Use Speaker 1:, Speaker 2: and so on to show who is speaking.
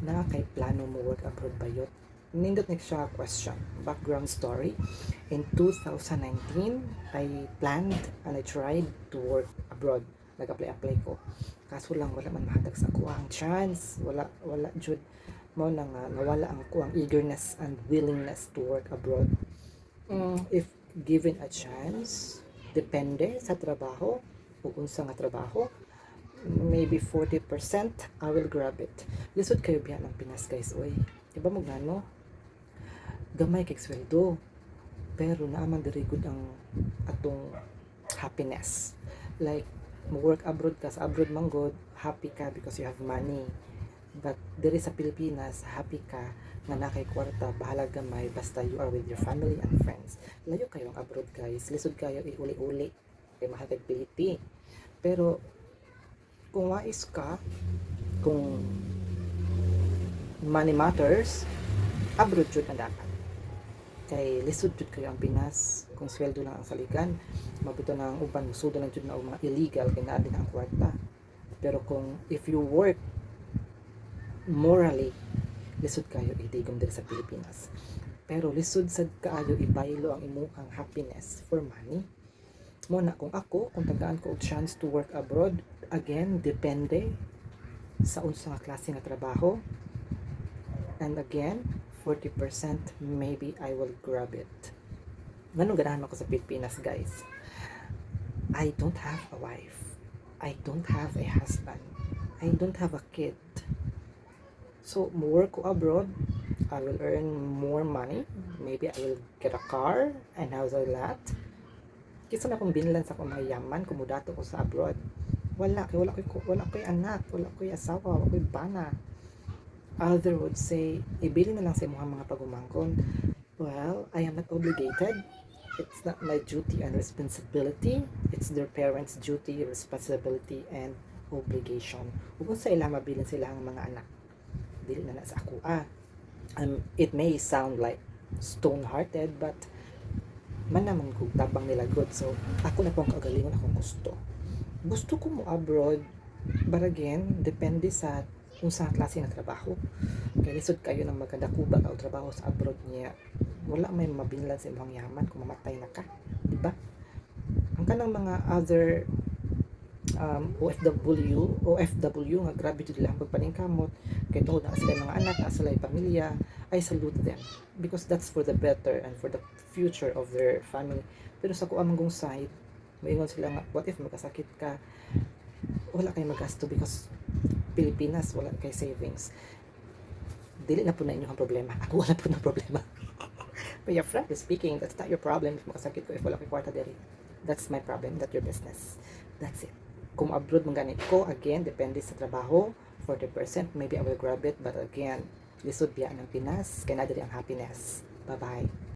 Speaker 1: na kay plano mo work abroad ba yun? Nindot next siya question. Background story. In 2019, I planned and I tried to work abroad. Nag-apply ko. Kaso lang wala man mahatag sa ako ang chance. Wala jud mo na nga nawala ang ko ang eagerness and willingness to work abroad. If given a chance, depende sa trabaho o unsa nga trabaho, maybe 40% I will grab it. Lisod kayo biya ng Pinas guys, oy. Diba mo gano? Gamay kay sweldo. Pero naaman diri gud ang atong happiness. Like mo work abroad ka sa abroad man god, happy ka because you have money. But diri sa Pilipinas, happy ka nga nakay kwarta, bahala gamay basta you are with your family and friends. Layo kayo ang abroad guys, lisod kayo iuli-uli kay mahatag piliti. Pero kung wais ka, kung money matters, abroad jud ang dapat. Kay lisod jud kayo ang Pinas, kung sweldo lang ang saligan, mabito na ang uban, musudo lang jud na mga illegal kay naa din ang kwarta. Pero kung if you work morally, lisod kayo itigom diri sa Pilipinas. Pero lisod sad kaayo ibaylo ang imuhang happiness for money. Mo na kung tagaan ko og chance to work abroad, again depende sa unsa nga klase nga trabaho. And again, 40% maybe I will grab it. Nganong ganahan ako sa Pilipinas guys? I don't have a wife. I don't have a husband. I don't have a kid. So, work ko abroad, I will earn more money. Maybe I will get a car and house a lot. Kisa na akong binlan sa akong mga yaman, kumudato ko sa abroad. Wala ko'y anak, wala ko'y asawa, wala ko'y bana. Other would say, ibili na lang sa mga pagumangkon. Well, I am not obligated. It's not my duty and responsibility. It's their parents' duty, responsibility, and obligation. Kung sa ila mabilin sila ang mga anak, dili na sa ako. It may sound like stone-hearted, but man naman kung tabang nila good. So, ako na pong kagalingon akong gusto. Gusto ko mo abroad, but again, depende sa kung sa klase ng trabaho. Kaya lisod kayo ng magkadakuba o trabaho sa abroad niya. Wala may mabinlan sa ibang yaman kung mamatay na ka. Diba? Ang kanang mga other OFW nga grabe jud lang pagpaningkamot kay tungod na sila mga anak, na sila pamilya. I salute them because that's for the better and for the future of their family. Pero sa kuang mangong side, moingon sila nga, what if magkasakit ka, wala kay magasto because Pilipinas wala kay savings. Dili na po na inyong problema. Ako wala po na problema. But your friend is speaking, that's not your problem if makasakit ko, if wala kay kwarta diri. That's my problem, not your business. That's it. Kung abroad mong ganit ko, again, depende sa trabaho, 40%, maybe I will grab it, but again, lisod biya ng Pinas, kaya na diri ang happiness. Bye-bye.